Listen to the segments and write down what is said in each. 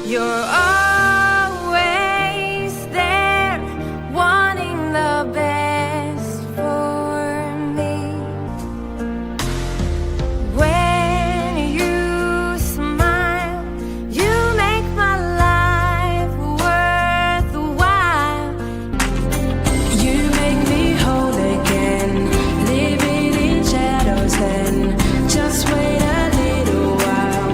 You're always there, wanting the best for me. When you smile, you make my life worthwhile. You make me whole again, living in shadows then. Just wait a little while,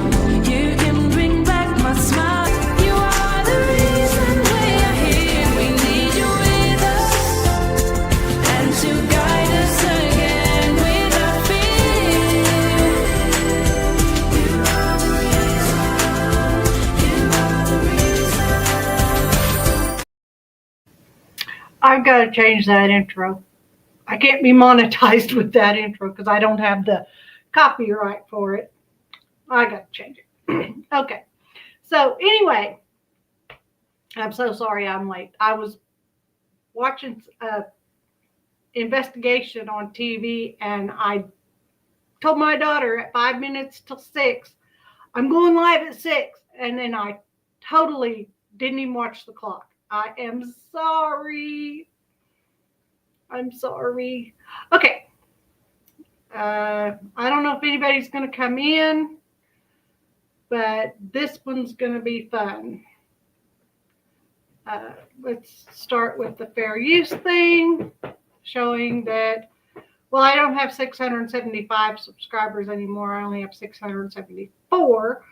you can bring back my smile. You are the reason we're here, we need you with us, and to guide us again without fear. You are the reason, you are the reason. I've got to change that intro. I can't be monetized with that intro because I don't have the copyright for it. I got to change it. Okay. So anyway, I'm so sorry I'm late. I was watching investigation on TV, and I told my daughter at 5 minutes till 6, I'm going live at 6, and then I totally didn't even watch the clock. I am sorry. I'm sorry. Okay. I don't know if anybody's going to come in, but this one's going to be fun. Let's start with the fair use thing, showing that, well, I don't have 675 subscribers anymore. I only have 674.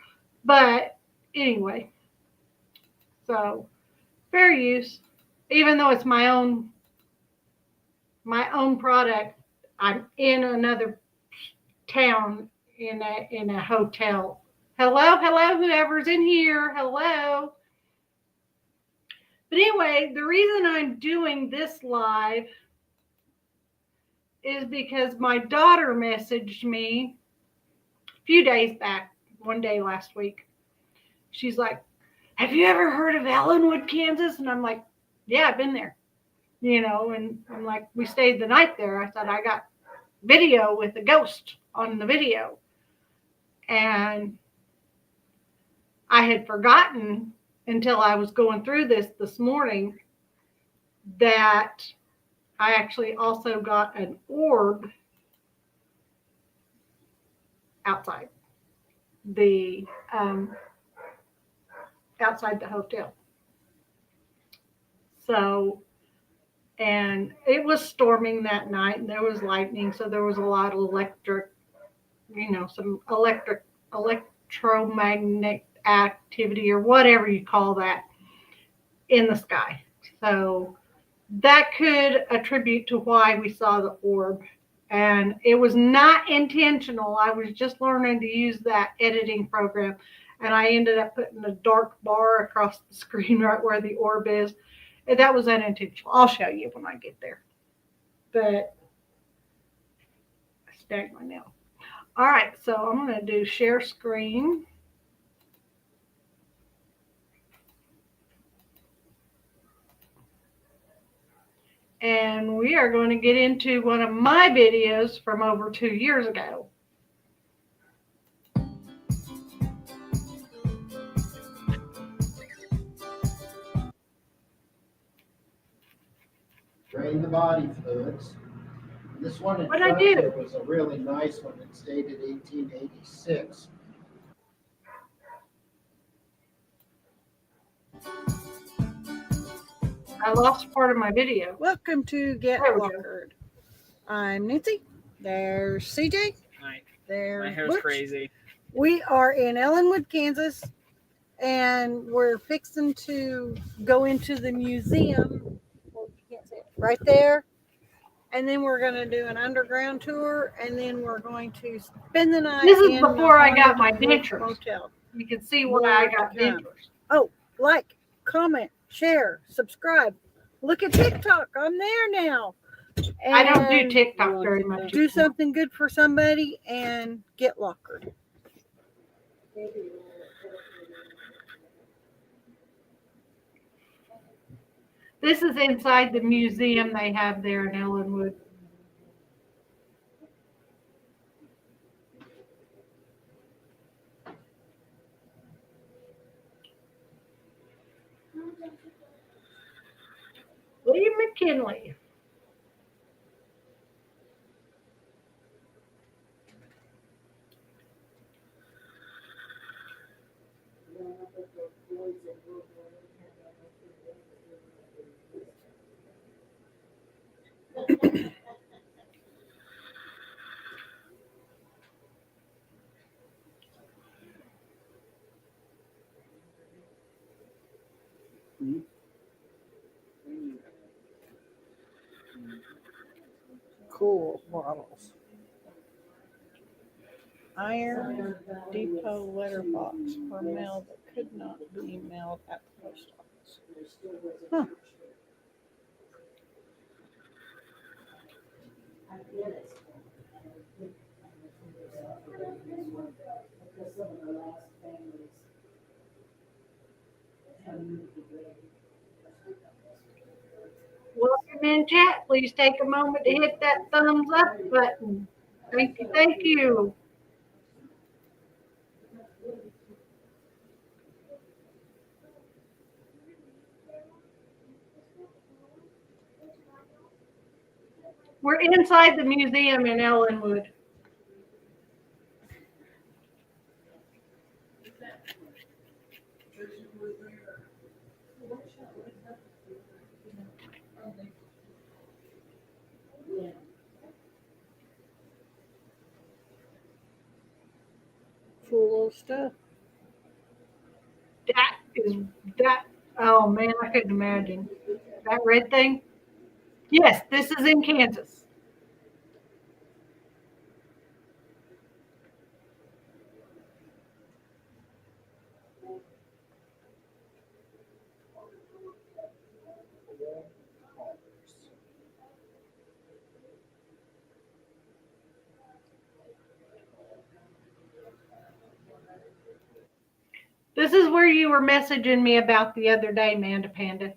But anyway, so fair use, even though it's my own product, I'm in another town in a hotel. Hello, whoever's in here, hello. But anyway, the reason I'm doing this live is because my daughter messaged me a few days back, one day last week. She's like, have you ever heard of Ellenwood, Kansas? And I'm like, yeah, I've been there. And I'm like, we stayed the night there. I thought I got video with a ghost on the video. And I had forgotten until I was going through this morning that I actually also got an orb outside the hotel. So, and it was storming that night, and there was lightning, so there was a lot of some electromagnetic activity or whatever you call that in the sky. So that could attribute to why we saw the orb. And it was not intentional. I was just learning to use that editing program, and I ended up putting a dark bar across the screen right where the orb is. And that was unintentional. I'll show you when I get there. But I snagged my nail. All right, so I'm going to do share screen. And we are going to get into one of my videos from over 2 years ago. Drain the body fluids. This one in What'd front I do? here was a really nice one. It's dated 1886. I lost part of my video. Welcome to Get There we go. Lockered. I'm Nancy. There's CJ. Hi. There's My hair's Butch. crazy. We are in Ellenwood, Kansas, and we're fixing to go into the museum. Well, you can't see it. Right there. And then we're going to do an underground tour, and then we're going to spend the night. This is in before I got my Haunted dentures. Hotel. You can see why I got dentures. Oh, like, comment, share, subscribe. Look at TikTok. I'm there now. And I don't do TikTok very much. do something good for somebody and get lockered. This is inside the museum they have there in Ellenwood. William McKinley. Cool bottles. Iron Depot letterbox for mail that could not be mailed at the post office. Huh. Welcome in chat. Please take a moment to hit that thumbs up button. Thank you. Thank you. We're inside the museum in Ellenwood. Cool stuff. That is that. Oh man, I couldn't imagine that red thing. Yes, this is in Kansas. This is where you were messaging me about the other day, Manda Panda.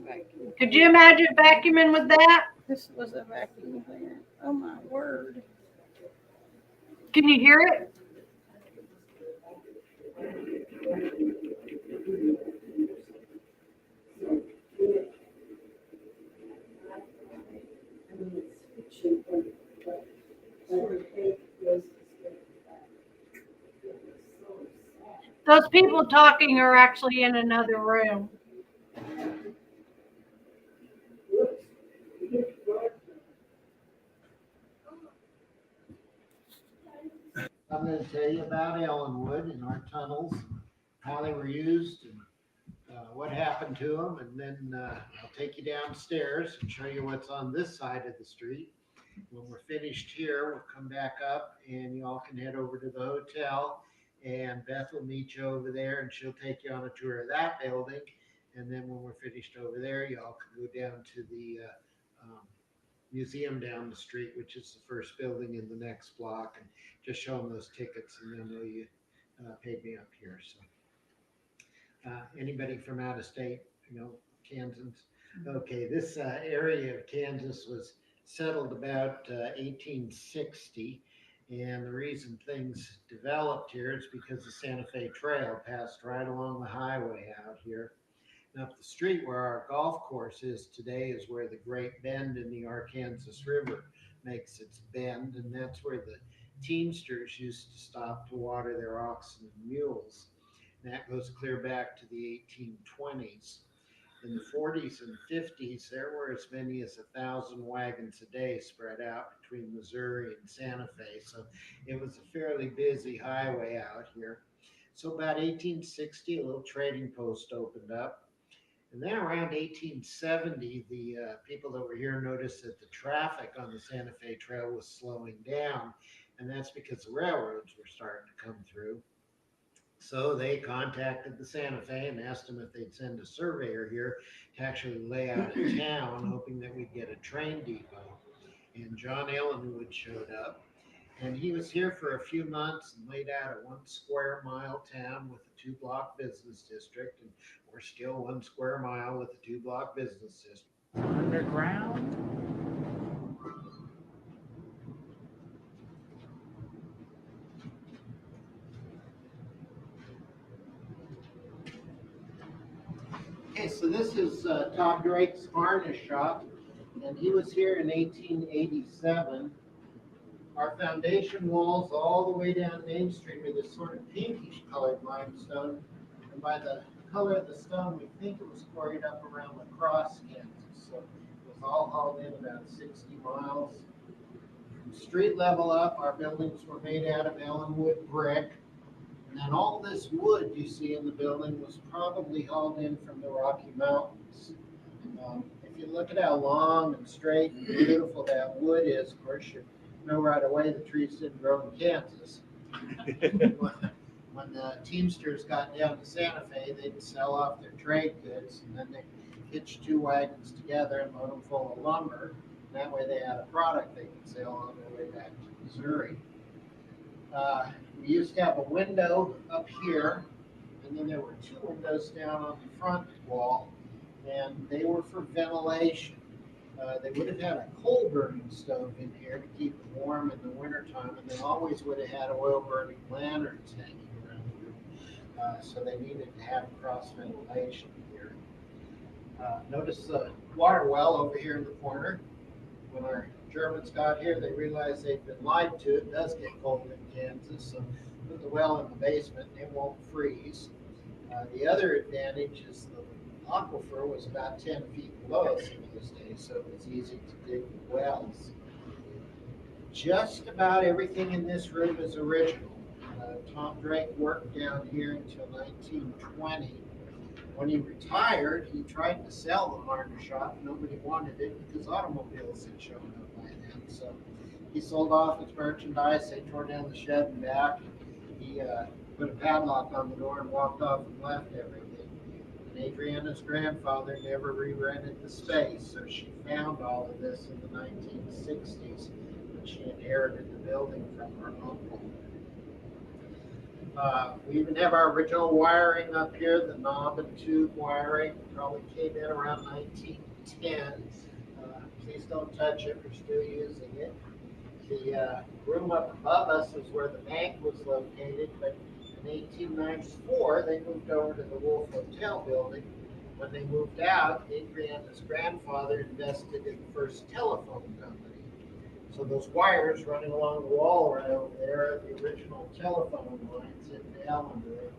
Vacuum. Could you imagine vacuuming with that? This was a vacuum cleaner. Oh my word. Can you hear it? Those people talking are actually in another room. I'm going to tell you about Ellenwood and our tunnels, how they were used, and what happened to them. And then I'll take you downstairs and show you what's on this side of the street. When we're finished here, we'll come back up and you all can head over to the hotel. And Beth will meet you over there and she'll take you on a tour of that building. And then when we're finished over there, you all can go down to the museum down the street, which is the first building in the next block, and just show them those tickets and they'll know you paid me up here. So anybody from out of state, Kansas? Okay, this area of Kansas was settled about 1860. And the reason things developed here is because the Santa Fe Trail passed right along the highway out here. And up the street where our golf course is today is where the Great Bend in the Arkansas River makes its bend. And that's where the teamsters used to stop to water their oxen and mules. And that goes clear back to the 1820s. In the 40s and 50s, there were as many as 1,000 wagons a day spread out between Missouri and Santa Fe. So it was a fairly busy highway out here. So about 1860, a little trading post opened up. And then around 1870, the people that were here noticed that the traffic on the Santa Fe Trail was slowing down. And that's because the railroads were starting to come through. So they contacted the Santa Fe and asked them if they'd send a surveyor here to actually lay out a town, hoping that we'd get a train depot. And John Ellenwood showed up. And he was here for a few months and laid out a 1 square mile town with a 2-block business district. And we're still 1 square mile with a 2-block business district. Underground? Okay, so this is Tom Drake's harness shop, and he was here in 1887. Our foundation walls all the way down Main Street are this sort of pinkish colored limestone, and by the color of the stone, we think it was quarried up around La Crosse, Kansas. So it was all hauled in about 60 miles. From street level up, our buildings were made out of Ellenwood brick. And then all this wood you see in the building was probably hauled in from the Rocky Mountains. If you look at how long and straight and beautiful that wood is, of course, you know right away the trees didn't grow in Kansas. When the Teamsters got down to Santa Fe, they'd sell off their trade goods, and then they hitched 2 wagons together and load them full of lumber. And that way they had a product they could sell on their way back to Missouri. We used to have a window up here, and then there were 2 windows down on the front wall, and they were for ventilation. They would have had a coal burning stove in here to keep it warm in the wintertime, and they always would have had oil burning lanterns hanging around here. So they needed to have cross ventilation here. Notice the water well over here in the corner. When our Germans got here, they realized they'd been lied to. It does get cold in Kansas, so put the well in the basement and it won't freeze. The other advantage is the aquifer was about 10 feet below us in those days, so it was easy to dig wells. Just about everything in this room is original. Tom Drake worked down here until 1920. When he retired, he tried to sell the harness shop. Nobody wanted it because automobiles had shown up by then. So he sold off his merchandise. They tore down the shed and back. He put a padlock on the door and walked off and left everything. And Adriana's grandfather never re-rented the space, so she found all of this in the 1960s when she inherited the building from her uncle. We even have our original wiring up here, the knob and tube wiring. Probably came in around 1910. Please don't touch it, we're still using it. The room up above us is where the bank was located, but in 1894 they moved over to the Wolf Hotel building. When they moved out, Adriana's grandfather invested in the first telephone company. So those wires running along the wall right over there are the original telephone lines in Ellenwood.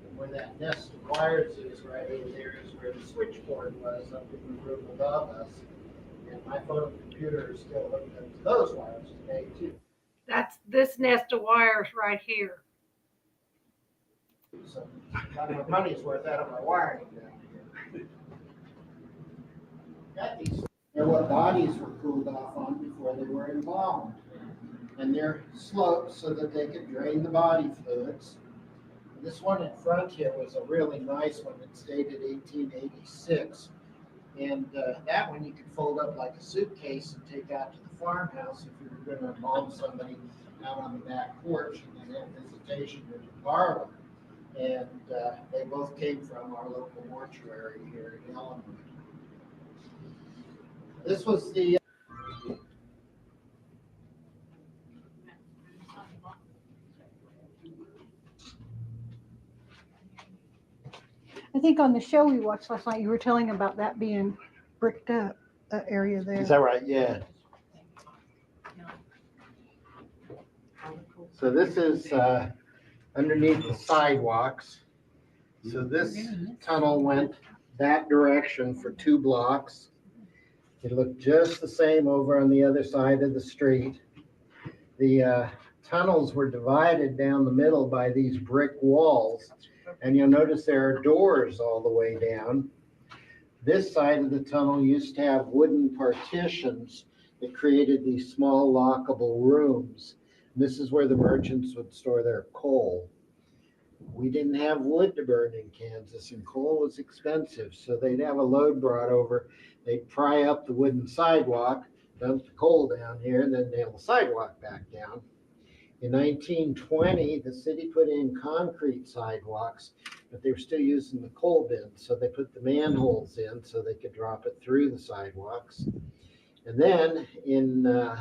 And where that nest of wires is right over there is where the switchboard was up in the room above us. And my phone computer is still hooked up to those wires today too. That's this nest of wires right here. So got my money's worth out of my wiring down here. Got these. They're what bodies were cooled off on before they were embalmed. And they're sloped so that they could drain the body fluids. This one in front here was a really nice one. It's dated 1886. And that one you could fold up like a suitcase and take out to the farmhouse if you were going to embalm somebody out on the back porch and then have visitation in the parlor. And they both came from our local mortuary here in Ellenwood. This was the I think on the show we watched last night, you were telling about that being bricked up, that area there. Is that right? Yeah. So this is underneath the sidewalks. So this tunnel went that direction for 2 blocks. It looked just the same over on the other side of the street. The tunnels were divided down the middle by these brick walls. And you'll notice there are doors all the way down. This side of the tunnel used to have wooden partitions that created these small lockable rooms. This is where the merchants would store their coal. We didn't have wood to burn in Kansas, and coal was expensive, so they'd have a load brought over. They'd pry up the wooden sidewalk, dump the coal down here, and then nail the sidewalk back down. In 1920, the city put in concrete sidewalks, but they were still using the coal bin. So they put the manholes in so they could drop it through the sidewalks. And then in the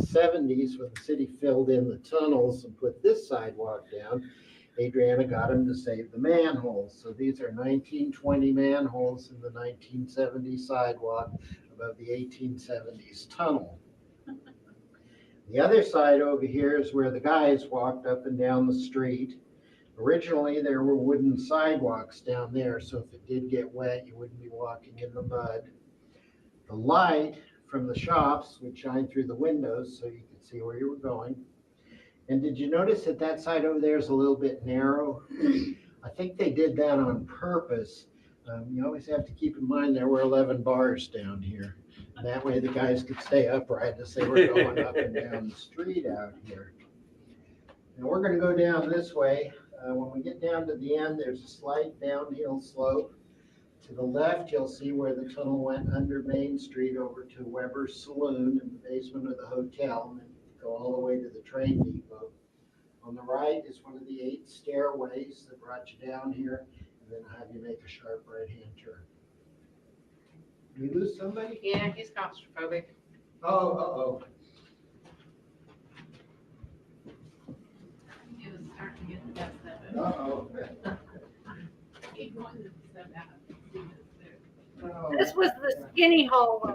70s, when the city filled in the tunnels and put this sidewalk down, Adriana got them to save the manholes. So these are 1920 manholes in the 1970 sidewalk above the 1870s tunnel. The other side over here is where the guys walked up and down the street. Originally, there were wooden sidewalks down there, so if it did get wet, you wouldn't be walking in the mud. The light from the shops would shine through the windows so you could see where you were going. And did you notice that that side over there is a little bit narrow? I think they did that on purpose. You always have to keep in mind there were 11 bars down here. That way the guys could stay upright as they were going up and down the street out here. Now we're going to go down this way. When we get down to the end, there's a slight downhill slope. To the left, you'll see where the tunnel went under Main Street over to Weber's Saloon in the basement of the hotel, and then go all the way to the train depot. On the right is one of the 8 stairways that brought you down here, and then have you make a sharp right-hand turn. Did we lose somebody? Yeah, he's claustrophobic. Oh, He was starting to get the best of it. uh-oh. He wanted to step out and see this there. Oh. This was the skinny hallway.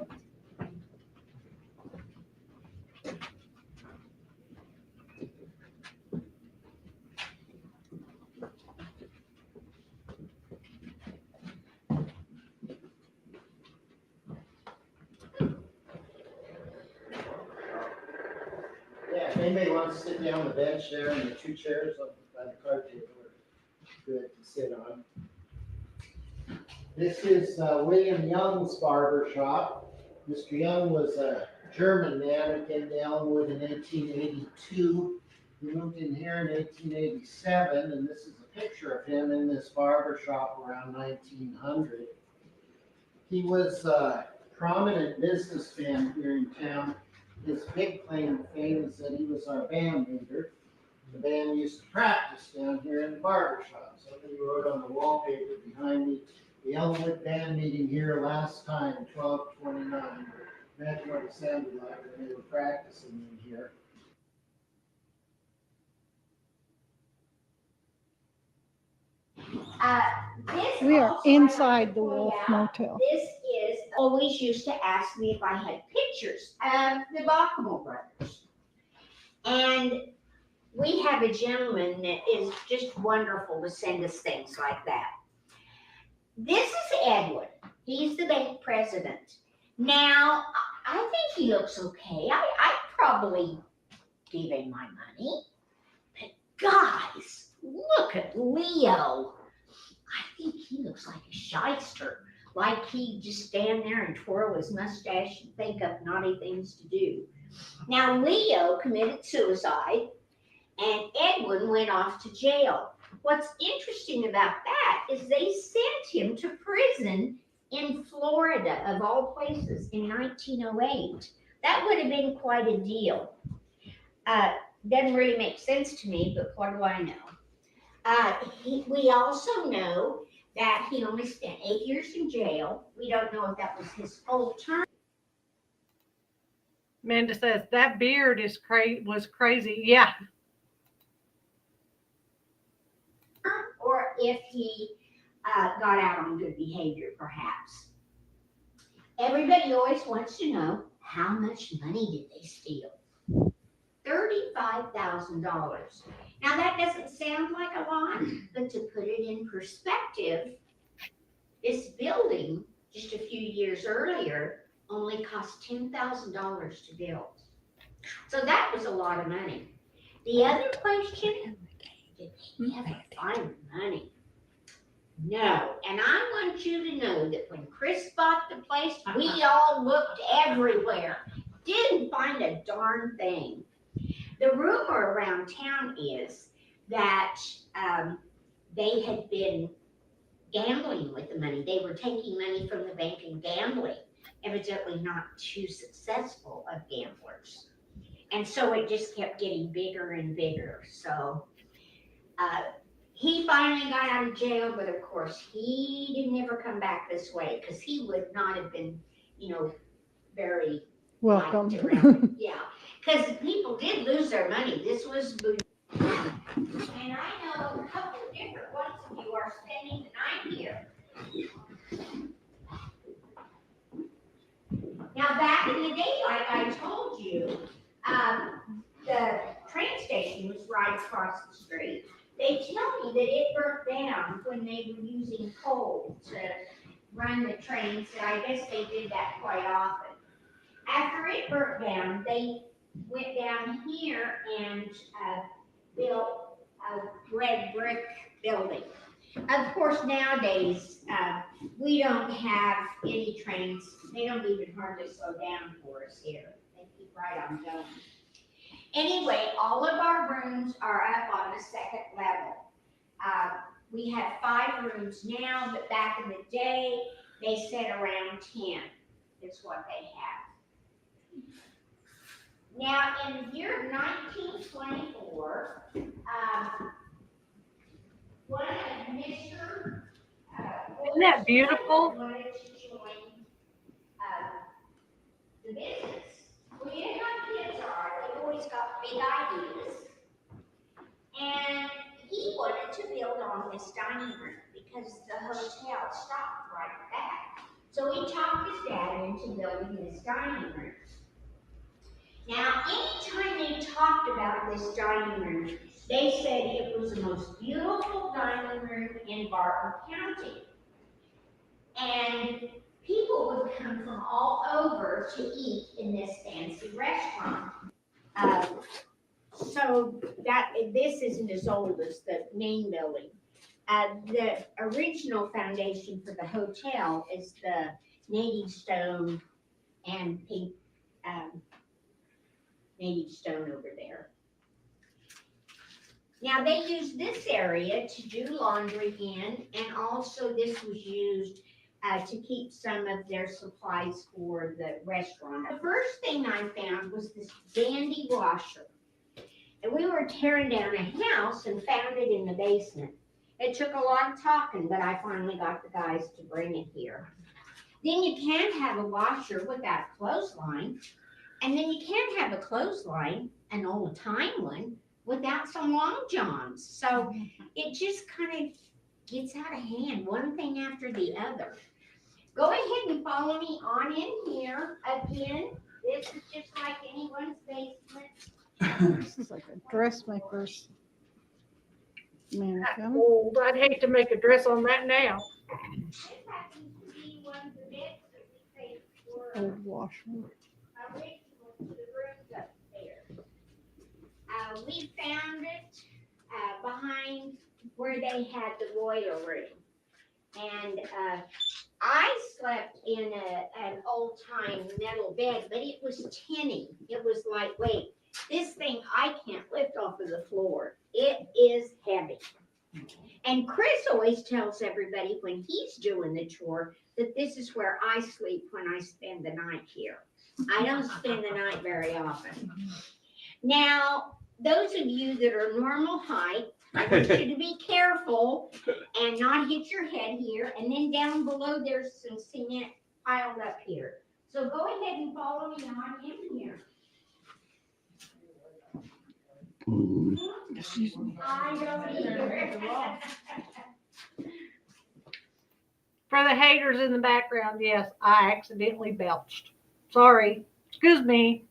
Yeah, if anybody wants to sit down on the bench there, and the 2 chairs by the card table are good to sit on. This is William Young's barber shop. Mr. Young was a German man who came to Ellenwood in 1882. He moved in here in 1887, and this is a picture of him in this barber shop around 1900. He was a prominent businessman here in town. His big claim to fame is that he was our band leader. The band used to practice down here in the barber shop. Somebody wrote on the wallpaper behind me, the Ellenwood band meeting here last time, 12/29. Imagine what it sounded like when they were practicing in here. We are inside the Wolf Motel. This is, always used to ask me if I had pictures of the Bachman brothers. And we have a gentleman that is just wonderful to send us things like that. This is Edward. He's the bank president. Now, I think he looks okay. I'd probably give him my money. But guys, look at Leo. I think he looks like a shyster. Like he'd just stand there and twirl his mustache and think up naughty things to do. Now, Leo committed suicide and Edwin went off to jail. What's interesting about that is they sent him to prison in Florida, of all places, in 1908. That would have been quite a deal. Doesn't really make sense to me, but what do I know? We also know that he only spent 8 years in jail. We don't know if that was his full term. Amanda says that beard was crazy. Yeah. Or if he got out on good behavior, perhaps. Everybody always wants to know, how much money did they steal? $35,000. Now that doesn't sound like a lot, but to put it in perspective, this building just a few years earlier only cost $10,000 to build. So that was a lot of money. The other question, did they ever find the money? No, and I want you to know that when Chris bought the place, we all looked everywhere. Didn't find a darn thing. The rumor around town is that they had been gambling with the money. They were taking money from the bank and gambling. Evidently not too successful of gamblers. And so it just kept getting bigger and bigger. So he finally got out of jail, but of course he didn't ever come back this way because he would not have been, very Welcome. liked around. Yeah, because people did lose their money. This was booty. And I know a couple of different ones of you are spending the night here. Now, back in the day, like I told you, the train station was right across the street. They tell me that it burnt down when they were using coal to run the trains, and I guess they did that quite often. After it burnt down, they went down here and built a red brick building. Of course, nowadays, we don't have any trains. They don't even hardly slow down for us here. They keep right on going. Anyway, all of our rooms are up on the second level. We have 5 rooms now, but back in the day, they said around 10 is what they have. Now, in the year 1924, one of Mr. Isn't that beautiful? wanted to join the business. Well, you know how kids are, they've always got big ideas. And he wanted to build on this dining room because the hotel stopped right back. So he talked his dad into building this dining room. Now, anytime they talked about this dining room, they said it was the most beautiful dining room in Barton County. And people would come from all over to eat in this fancy restaurant. So this isn't as old as the main building. The original foundation for the hotel is the native stone and pink native stone over there. Now they used this area to do laundry in, and also this was used to keep some of their supplies for the restaurant. The first thing I found was this dandy washer. And we were tearing down a house and found it in the basement. It took a lot of talking, but I finally got the guys to bring it here. Then you can't have a washer without a clothesline. And then you can't have a clothesline, an old time one, without some long johns. So it just kind of gets out of hand, one thing after the other. Go ahead and follow me on in here. Again, this is just like anyone's basement. This is like a dressmaker's mannequin. Old. I'd hate to make a dress on that now. This happens to be one of the beds that we paid for Old washer. original to the rooms upstairs. We found it behind where they had the royal room. And I slept in an old time metal bed, but it was tinny. It was lightweight. This thing I can't lift off of the floor. It is heavy. And Chris always tells everybody when he's doing the tour that this is where I sleep when I spend the night here. I don't spend the night very often. Now, those of you that are normal height, I want you to be careful and not hit your head here. And then down below, there's some cement piled up here. So go ahead and follow me on in here. Excuse me. I don't either. For the haters in the background, yes, I accidentally belched. Sorry. Excuse me.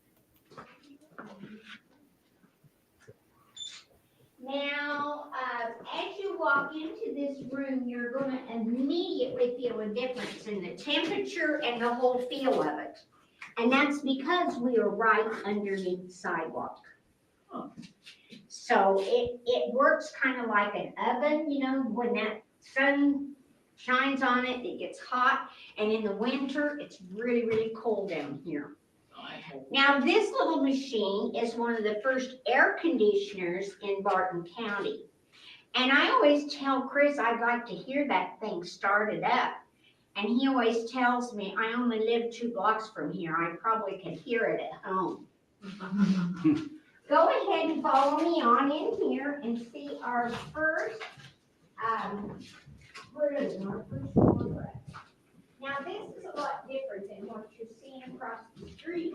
Now, as you walk into this room, you're going to immediately feel a difference in the temperature and the whole feel of it. And that's because we are right underneath the sidewalk. So it works kind of like an oven, you know, when that sun shines on it, it gets hot. And in the winter, it's really, really cold down here. Now, this little machine is one of the first air conditioners in Barton County. And I always tell Chris I'd like to hear that thing started up. And he always tells me, I only live 2 blocks from here. I probably could hear it at home. Go ahead and follow me on in here and see our first, room, our first floor. Now, this is a lot different than what you're seeing across the street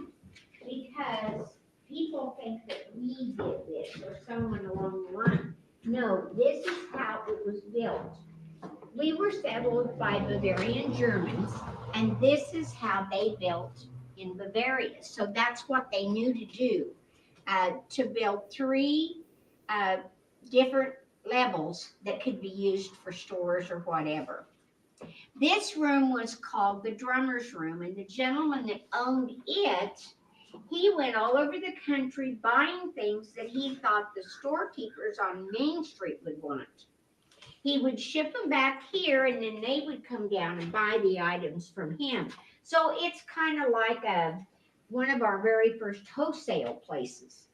because people think that we did this or someone along the line. No, this is how it was built. We were settled by Bavarian Germans, and this is how they built in Bavaria. So that's what they knew to do, to build three different levels that could be used for stores or whatever. This room was called the drummer's room, and the gentleman that owned it, he went all over the country buying things that he thought the storekeepers on Main Street would want. He would ship them back here, and then they would come down and buy the items from him. So it's kind of like one of our very first wholesale places.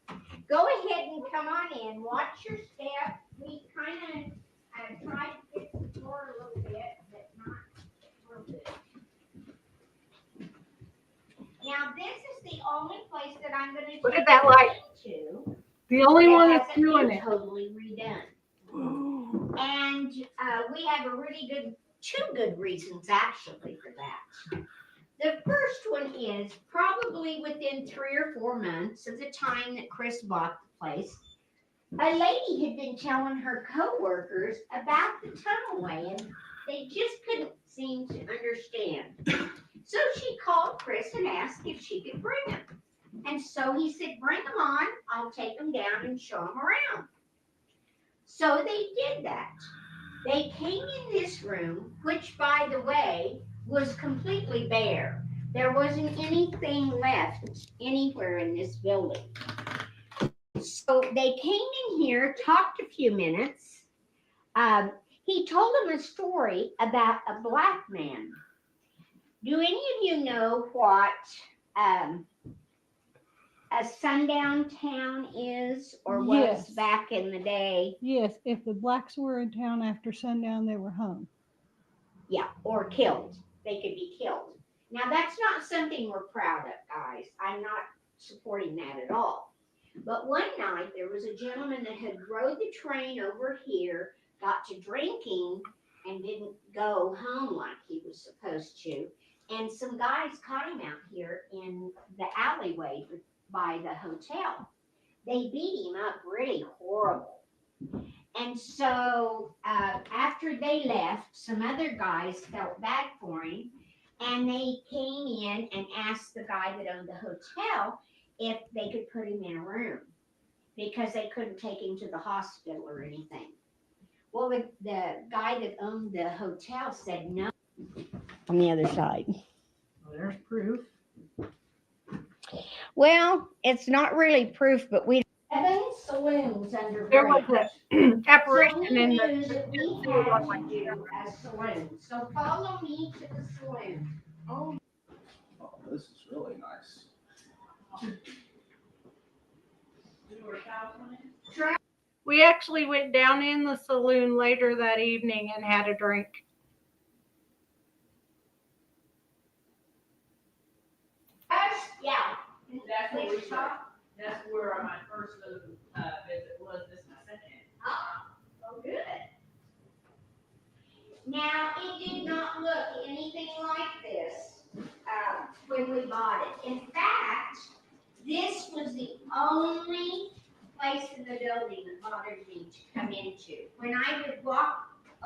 Go ahead and come on in. Watch your step. We kind of tried to fix the floor a little bit, but not real good. Now, this is the only place that I'm going to Look at that light. to. The only one that that's hasn't doing been it. totally redone. And we have a really two good reasons actually for that. The first one is probably within 3 or 4 months of the time that Chris bought the place, a lady had been telling her coworkers about the tunnelway, and they just couldn't seem to understand. So she called Chris and asked if she could bring them. And so he said, bring them on, I'll take them down and show them around. So they did that. They came in this room, which, by the way, was completely bare. There wasn't anything left anywhere in this building. So they came in here, talked a few minutes. He told them a story about a black man. Do any of you know what a sundown town is, or was Yes. back in the day? Yes, if the blacks were in town after sundown, they were hung. Yeah, or killed. They could be killed. Now, that's not something we're proud of, guys. I'm not supporting that at all. But one night, there was a gentleman that had rode the train over here, got to drinking, and didn't go home like he was supposed to. And some guys caught him out here in the alleyway by the hotel. They beat him up really horrible. And so after they left, some other guys felt bad for him, and they came in and asked the guy that owned the hotel if they could put him in a room because they couldn't take him to the hospital or anything. Well, the guy that owned the hotel said no. On the other side. Well, there's proof. Well, it's not really proof, but we 7 saloons under There was British. an apparition So we in knew the. that we had to do a saloon. So follow me to the saloon. Oh, this is really nice. You know where Cal's one is? We actually went down in the saloon later that evening and had a drink. Yeah. That's where we were. That's where my first visit was. This is my second. Oh, good. Now, it did not look anything like this when we bought it. In fact, this was the only place in the building that bothered me to come into. When I would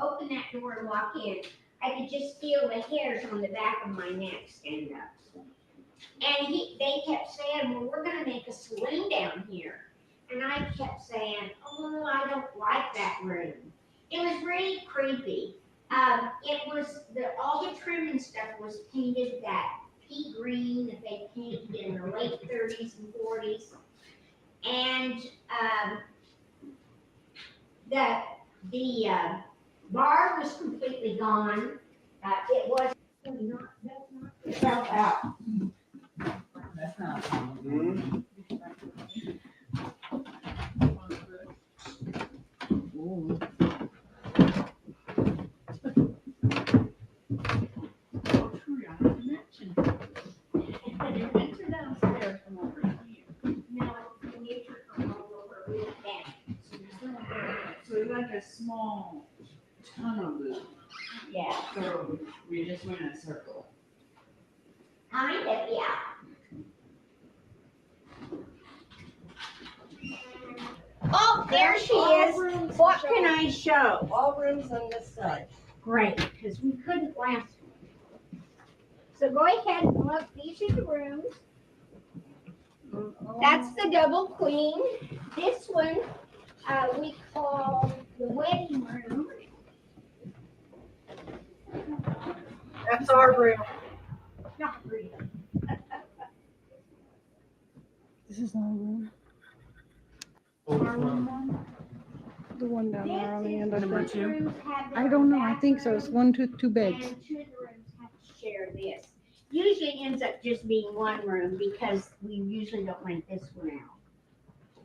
open that door and walk in, I could just feel the hairs on the back of my neck stand up. And they kept saying, well, we're going to make a saloon down here. And I kept saying, oh, I don't like that room. It was really creepy. It was, all the trim and stuff was painted that pea green that they painted in the late 30s and 40s. And the bar was completely gone. It was not itself out. That's not. Mm-hmm. Ooh. Oh, true, I have to mention. Your mentor downstairs, come over here. just went in a circle. Kind of, yeah. Oh, there she is. What can I show? All rooms on this side. Great, because we couldn't last one. So go ahead and look. These are the rooms. That's the double queen. This one we call the wedding room. That's our room. Not really. This is our room. The one down there on the end. I Number think. two. Rooms have their I don't know. I think so. bathroom. It's one, two beds. And two of the rooms have to share this. Usually ends up just being one room because we usually don't rent this one out.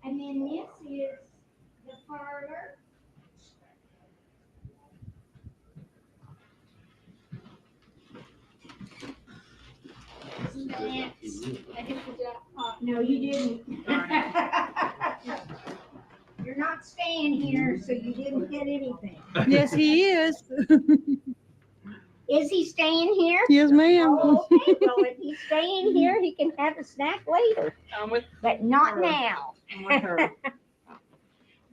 And then this is the parlor. No, you didn't. You're not staying here, so you didn't get anything. Yes, he is. Is he staying here? Yes, ma'am. Oh, okay, well, if he's staying here, he can have a snack later, I'm with but not her. now. her.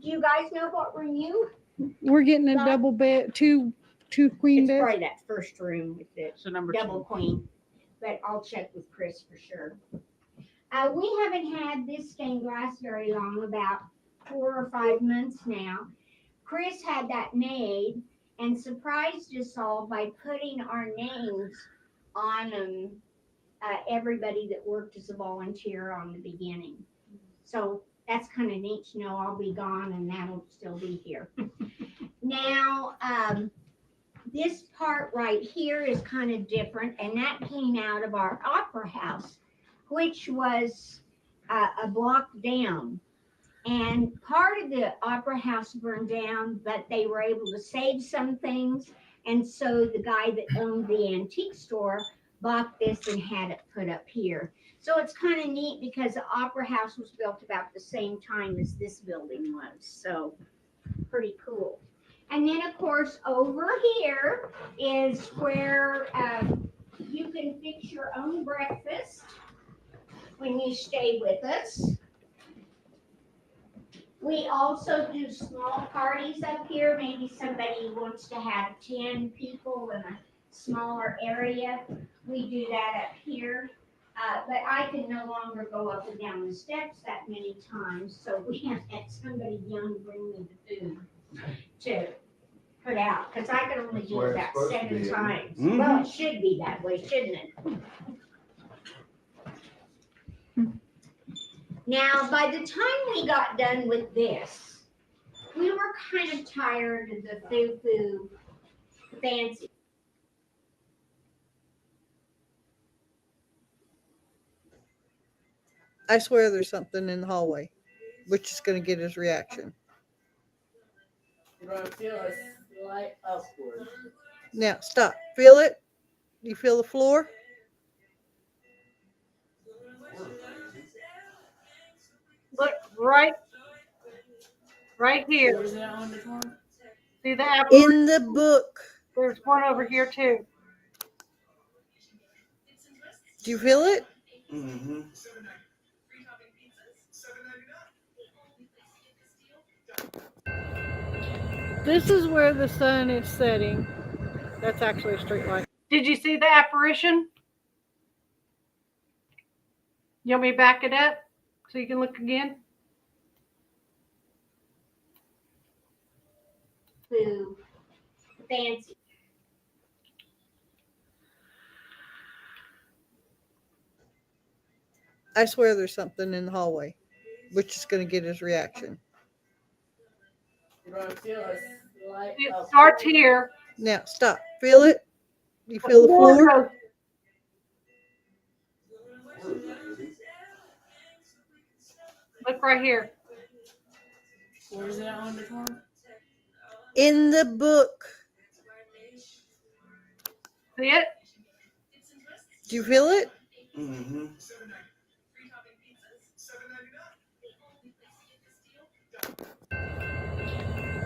Do you guys know what room you? We're getting a double bed, two queen It's beds. probably that first room with the So number double two. queen, but I'll check with Chris for sure. We haven't had this stained glass very long, about 4 or 5 months now. Chris had that made and surprised us all by putting our names on them, everybody that worked as a volunteer on the beginning. So that's kind of neat to know I'll be gone and that'll still be here. Now, this part right here is kind of different, and that came out of our opera house, which was a block down. And part of the opera house burned down, but they were able to save some things. And so the guy that owned the antique store bought this and had it put up here. So it's kind of neat because the opera house was built about the same time as this building was. So pretty cool. And then of course over here is where you can fix your own breakfast when you stay with us. We also do small parties up here. Maybe somebody wants to have 10 people in a smaller area. We do that up here. But I can no longer go up and down the steps that many times, so we have had somebody young bring me the food to put out, because I can only That's do where it it's about supposed to 7 be, isn't it? times. Mhm. Well, it should be that way, shouldn't it? Now, by the time we got done with this, we were kind of tired of the foo-foo fancy. I swear there's something in the hallway, which is going to get his reaction. You're gonna feel a slight upward. Now, stop. Feel it? You feel the floor? Look right here. Where's that on this one? See that? In the book. There's one over here too. Do you feel it? Mm-hmm. This is where the sun is setting. That's actually a street light. Did you see the apparition? You want me to back it up so you can look again? Foo fancy. I swear there's something in the hallway, which is going to get his reaction. You're gonna feel a slight It upward. starts here. Now, stop. Feel it? You feel the floor? goes- Look right here. Where's that on this one? In the book. See it? Do you feel it? Mm-hmm.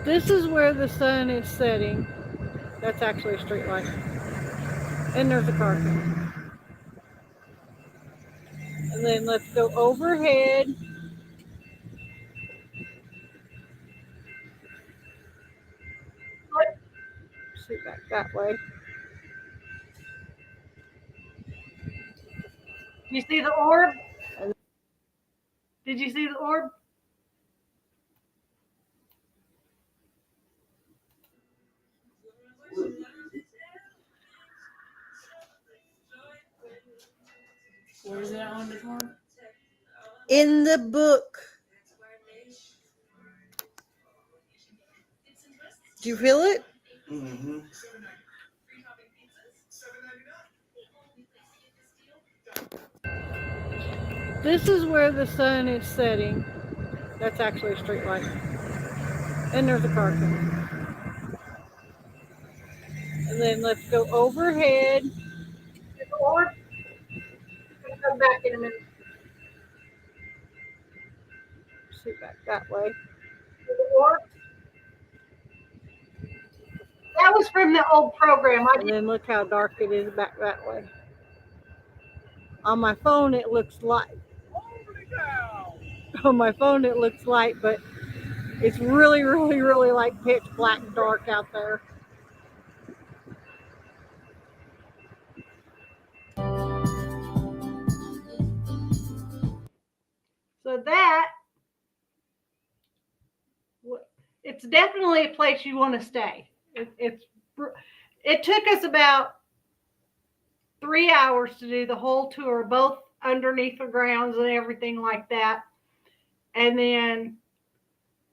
This is where the sun is setting. That's actually a street light. And there's a car coming. And then let's go overhead. Shoot back that way. You see the orb? Did you see the orb? Where is it on the card? In the book. Do you feel it? Mm-hmm. This is where the sun is setting. That's actually a street light. And there's a car coming. And then let's go overhead. The orb? I'm gonna come back in a minute. Shoot back that way. The orb? That was from the old program. And then look how dark it is back that way. On my phone, it looks light. On my phone, it looks light, but it's really, really, really like pitch black dark out there. So that, it's definitely a place you want to stay. It took us about 3 hours to do the whole tour, both underneath the grounds and everything like that, and then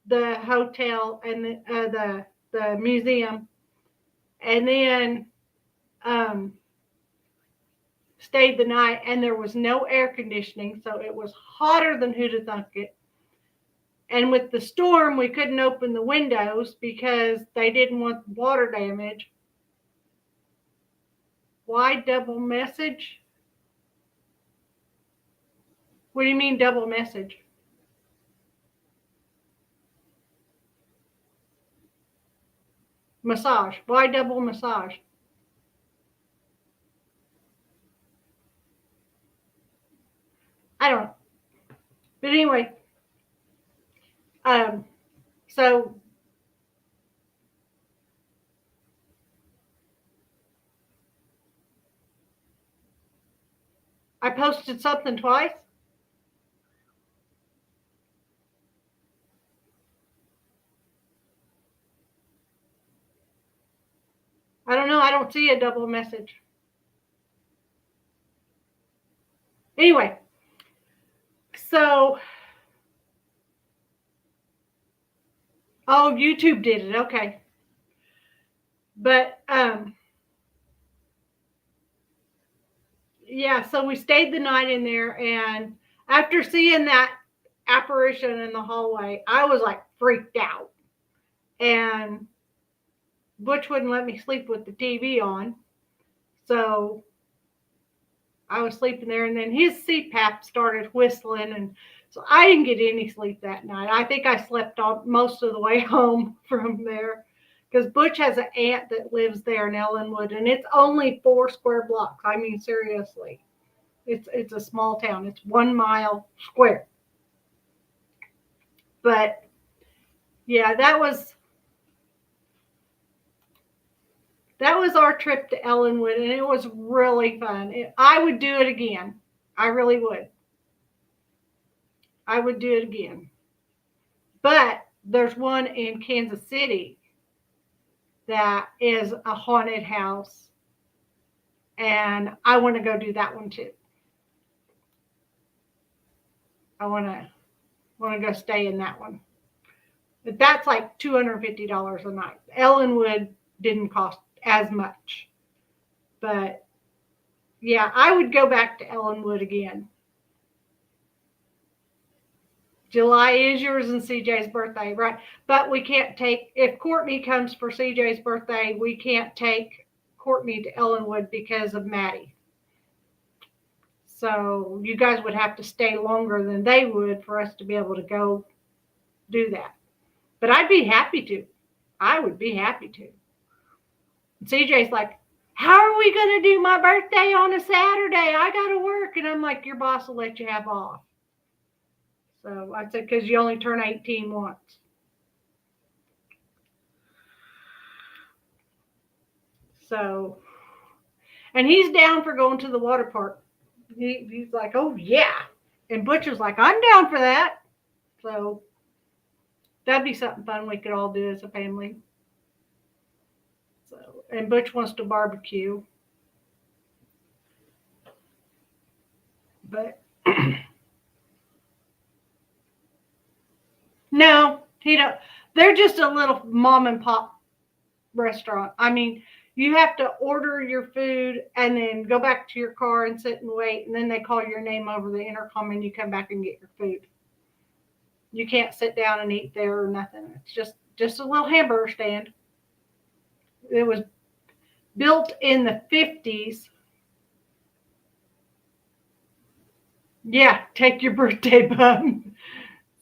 the hotel and the museum, and then stayed the night. And there was no air conditioning, so it was hotter than who'd have thunk it. And with the storm, we couldn't open the windows because they didn't want water damage. Why double message? What do you mean double message? Massage. Why double massage? I don't know. But anyway, so I posted something twice. I don't know. I don't see a double message. Anyway, so, oh, YouTube did it. Okay. But, yeah, so we stayed the night in there, and after seeing that apparition in the hallway, I was like freaked out. And Butch wouldn't let me sleep with the TV on. So I was sleeping there, and then his CPAP started whistling, and so I didn't get any sleep that night. I think I slept on most of the way home from there, because Butch has an aunt that lives there in Ellenwood, and it's only 4 square blocks. I mean, seriously, it's a small town. It's 1 mile square. But yeah, that was our trip to Ellenwood, and it was really fun. I would do it again. I really would. I would do it again. But there's one in Kansas City that is a haunted house, and I want to go do that one too. I want to go stay in that one. But that's like $250 a night. Ellenwood didn't cost as much. But yeah, I would go back to Ellenwood again. July is yours and CJ's birthday, right? But we can't take, if Courtney comes for CJ's birthday, we can't take Courtney to Ellenwood because of Maddie. So you guys would have to stay longer than they would for us to be able to go do that. But I'd be happy to. I would be happy to. And CJ's like, how are we going to do my birthday on a Saturday? I got to work. And I'm like, your boss will let you have off. So I said, because you only turn 18 once. So, and he's down for going to the water park. He's like, oh, yeah. And Butch was like, I'm down for that. So that'd be something fun we could all do as a family. So, and Butch wants to barbecue. But no, he don't. They're just a little mom and pop restaurant. I mean, you have to order your food and then go back to your car and sit and wait. And then they call your name over the intercom and you come back and get your food. You can't sit down and eat there or nothing. It's just a little hamburger stand. It was built in the 50s. Yeah, take your birthday bum.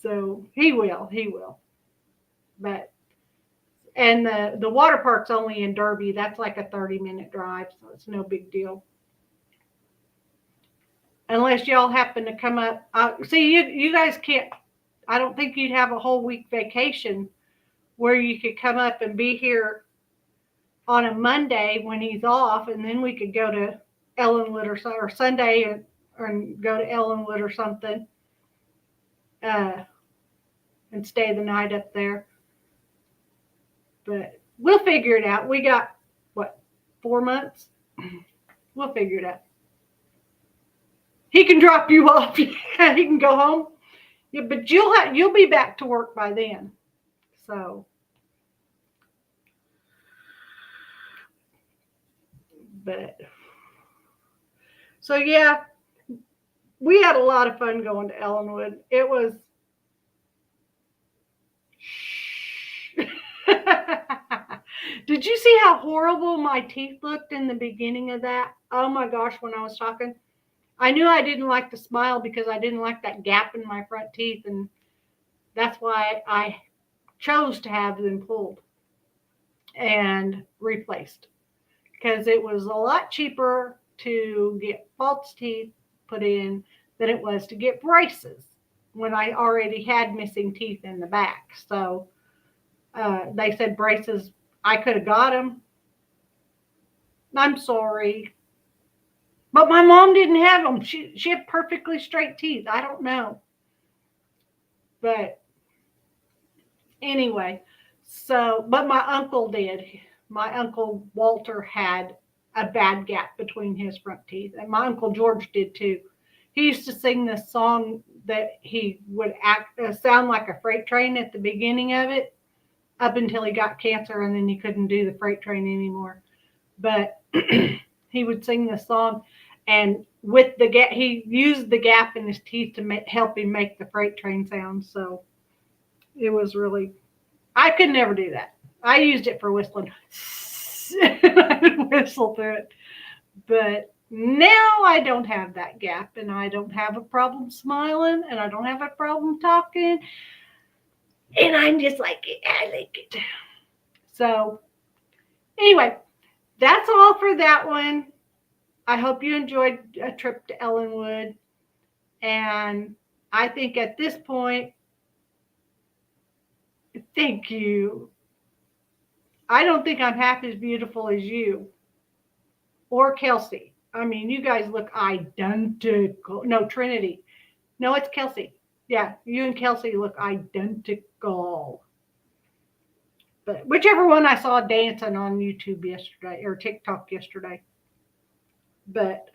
So he will. But and the water park's only in Derby. That's like a 30-minute drive, so it's no big deal. Unless y'all happen to come up. See, you guys can't. I don't think you'd have a whole week vacation where you could come up and be here on a Monday when he's off, and then we could go to Ellenwood or Sunday and go to Ellenwood or something, and stay the night up there. But we'll figure it out. We got, 4 months? We'll figure it out. He can drop you off. He can go home. Yeah, but you'll be back to work by then. So, yeah, we had a lot of fun going to Ellenwood. It was. Did you see how horrible my teeth looked in the beginning of that? Oh my gosh, when I was talking. I knew I didn't like to smile because I didn't like that gap in my front teeth, and that's why I chose to have them pulled and replaced, because it was a lot cheaper to get false teeth put in than it was to get braces when I already had missing teeth in the back. So they said braces, I could have got them. I'm sorry. But my mom didn't have them. She had perfectly straight teeth. I don't know. But anyway, but my uncle did. My uncle Walter had a bad gap between his front teeth. And my uncle George did too. He used to sing this song that he would sound like a freight train at the beginning of it, up until he got cancer, and then he couldn't do the freight train anymore. But he would sing this song, and with the gap, he used the gap in his teeth to help him make the freight train sound. So it was really, I could never do that. I used it for whistling. I would whistle through it. But now I don't have that gap, and I don't have a problem smiling, and I don't have a problem talking. And I'm just like, I like it. So anyway, that's all for that one. I hope you enjoyed a trip to Ellenwood. And I think at this point, thank you. I don't think I'm half as beautiful as you or Kelsey. I mean, you guys look identical. No, Trinity. No, it's Kelsey. Yeah, you and Kelsey look identical. But whichever one I saw dancing on YouTube yesterday or TikTok yesterday. But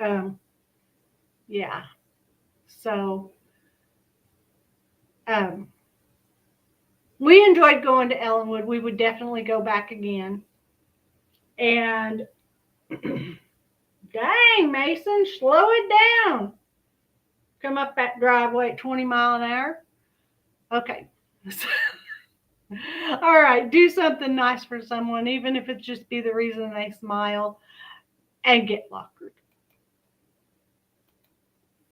yeah. So we enjoyed going to Ellenwood. We would definitely go back again. And dang, Mason, slow it down. Come up that driveway at 20 miles an hour. Okay. All right, do something nice for someone, even if it's just be the reason they smile, and get lockered.